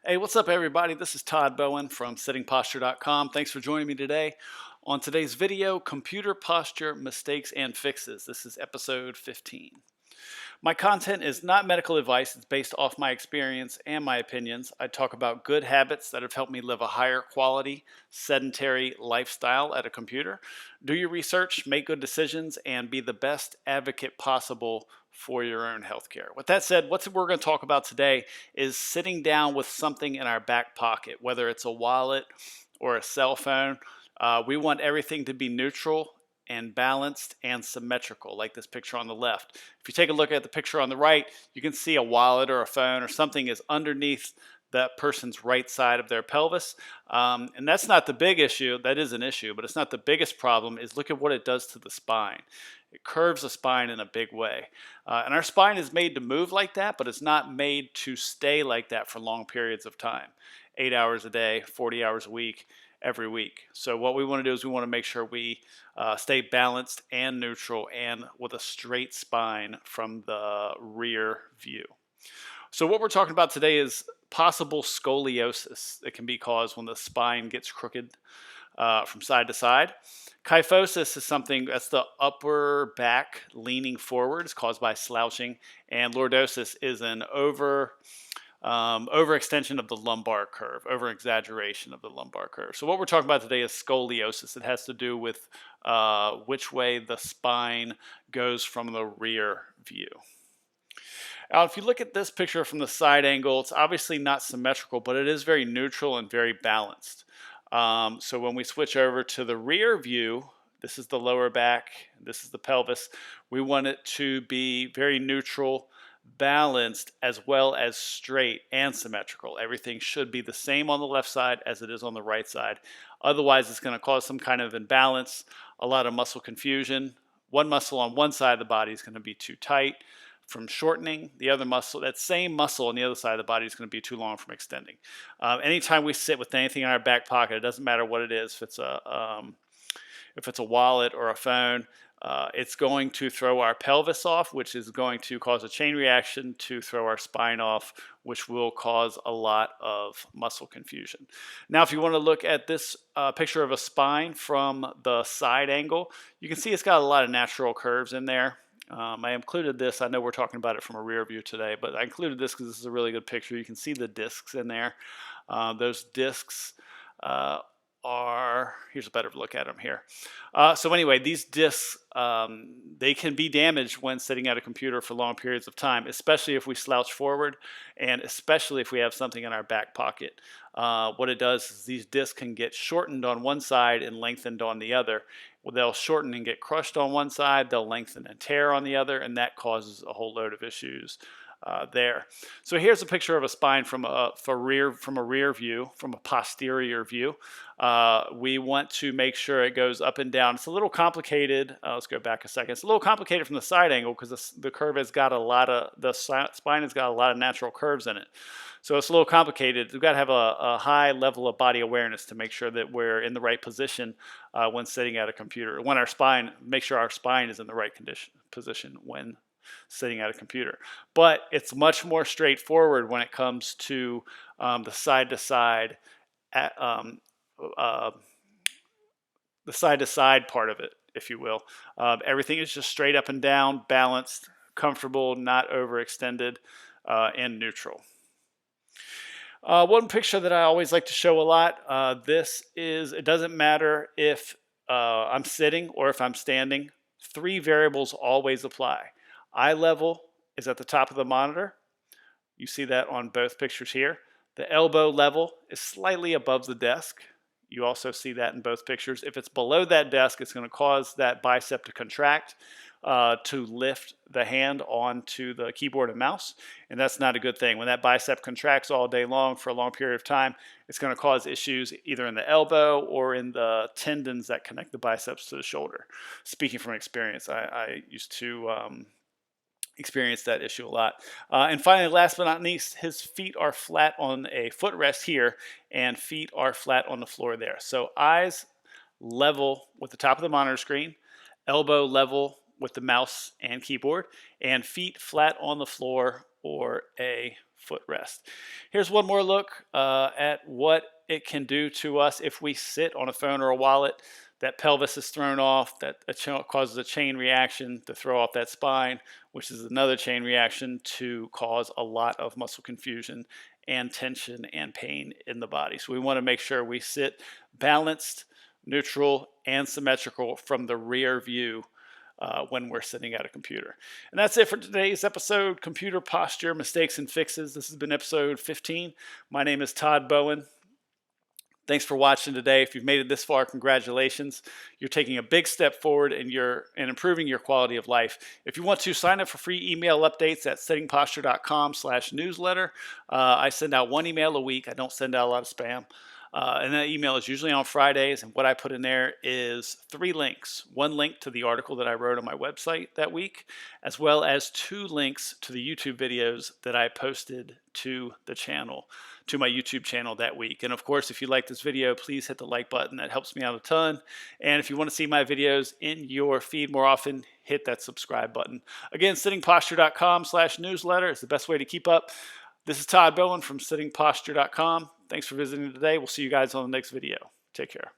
Hey, what's up, everybody? This is Todd Bowen from SittingPosture.com. Thanks for joining me today. On today's video, computer posture mistakes and fixes. This is episode 15. My content is not medical advice. It's based off my experience and my opinions. I talk about good habits that have helped me live a higher quality, sedentary lifestyle at a computer. Do your research, make good decisions, and be the best advocate possible for your own healthcare. With that said, what we're going to talk about today is sitting down with something in our back pocket, whether it's a wallet or a cell phone. We want everything to be neutral and balanced and symmetrical, like this picture on the left. If you take a look at the picture on the right, you can see a wallet or a phone or something is underneath that person's right side of their pelvis. And that's not the big issue. That is an issue, but it's not the biggest problem. Is look at what it does to the spine. It curves the spine in a big way. And our spine is made to move like that, but it's not made to stay like that for long periods of time. 8 hours a day, 40 hours a week, every week. So what we want to do is we want to make sure we stay balanced and neutral and with a straight spine from the rear view. So what we're talking about today is possible scoliosis that can be caused when the spine gets crooked from side to side. Kyphosis is something that's the upper back leaning forward. It's caused by slouching. And lordosis is an overextension of the lumbar curve, over-exaggeration of the lumbar curve. So what we're talking about today is scoliosis. It has to do with which way the spine goes from the rear view. Now, if you look at this picture from the side angle, it's obviously not symmetrical, but it is very neutral and very balanced. So when we switch over to the rear view, this is the lower back, this is the pelvis. We want it to be very neutral, balanced, as well as straight and symmetrical. Everything should be the same on the left side as it is on the right side. Otherwise, it's going to cause some kind of imbalance, a lot of muscle confusion. One muscle on one side of the body is going to be too tight from shortening. The other muscle, that same muscle on the other side of the body, is going to be too long from extending. Anytime we sit with anything in our back pocket, it doesn't matter what it is, if it's a wallet or a phone, it's going to throw our pelvis off, which is going to cause a chain reaction to throw our spine off, which will cause a lot of muscle confusion. Now, if you want to look at this picture of a spine from the side angle, you can see it's got a lot of natural curves in there. I included this. I know we're talking about it from a rear view today, but I included this because this is a really good picture. You can see the discs in there. Those discs here's a better look at them here. So anyway, these discs, they can be damaged when sitting at a computer for long periods of time, especially if we slouch forward and especially if we have something in our back pocket. What it does is these discs can get shortened on one side and lengthened on the other. Well, they'll shorten and get crushed on one side, they'll lengthen and tear on the other, and that causes a whole load of issues there. So here's a picture of a spine from a rear view, from a posterior view. We want to make sure it goes up and down. It's a little complicated. Let's go back a second. It's a little complicated from the side angle because the curve has got the spine has got a lot of natural curves in it. So it's a little complicated. We've got to have a high level of body awareness to make sure that we're in the right position when sitting at a computer. Make sure our spine is in the right position when sitting at a computer. But it's much more straightforward when it comes to the side-to-side part of it, if you will. Everything is just straight up and down, balanced, comfortable, not overextended, and neutral. One picture that I always like to show a lot, it doesn't matter if I'm sitting or if I'm standing. 3 variables always apply. Eye level is at the top of the monitor. You see that on both pictures here. The elbow level is slightly above the desk. You also see that in both pictures. If it's below that desk, it's going to cause that bicep to contract to lift the hand onto the keyboard and mouse, and that's not a good thing. When that bicep contracts all day long for a long period of time, it's going to cause issues either in the elbow or in the tendons that connect the biceps to the shoulder. Speaking from experience, I used to experience that issue a lot. And finally, last but not least, his feet are flat on a footrest here, and feet are flat on the floor there. So eyes level with the top of the monitor screen, elbow level with the mouse and keyboard, and feet flat on the floor or a footrest. Here's one more look at what it can do to us if we sit on a phone or a wallet. That pelvis is thrown off, that causes a chain reaction to throw off that spine, which is another chain reaction to cause a lot of muscle confusion and tension and pain in the body. So we want to make sure we sit balanced, neutral, and symmetrical from the rear view when we're sitting at a computer. And that's it for today's episode, Computer Posture, Mistakes and Fixes. This has been episode 15. My name is Todd Bowen. Thanks for watching today. If you've made it this far, congratulations. You're taking a big step forward and improving your quality of life. If you want to sign up for free email updates at sittingposture.com/newsletter, I send out one email a week. I don't send out a lot of spam. And that email is usually on Fridays. And what I put in there is 3 links. 1 link to the article that I wrote on my website that week, as well as 2 links to the YouTube videos that I posted to the channel, to my YouTube channel that week. And of course, if you like this video, please hit the like button. That helps me out a ton. And if you want to see my videos in your feed more often, hit that subscribe button. Again, sittingposture.com/newsletter is the best way to keep up. This is Todd Bowen from sittingposture.com. Thanks for visiting today. We'll see you guys on the next video. Take care.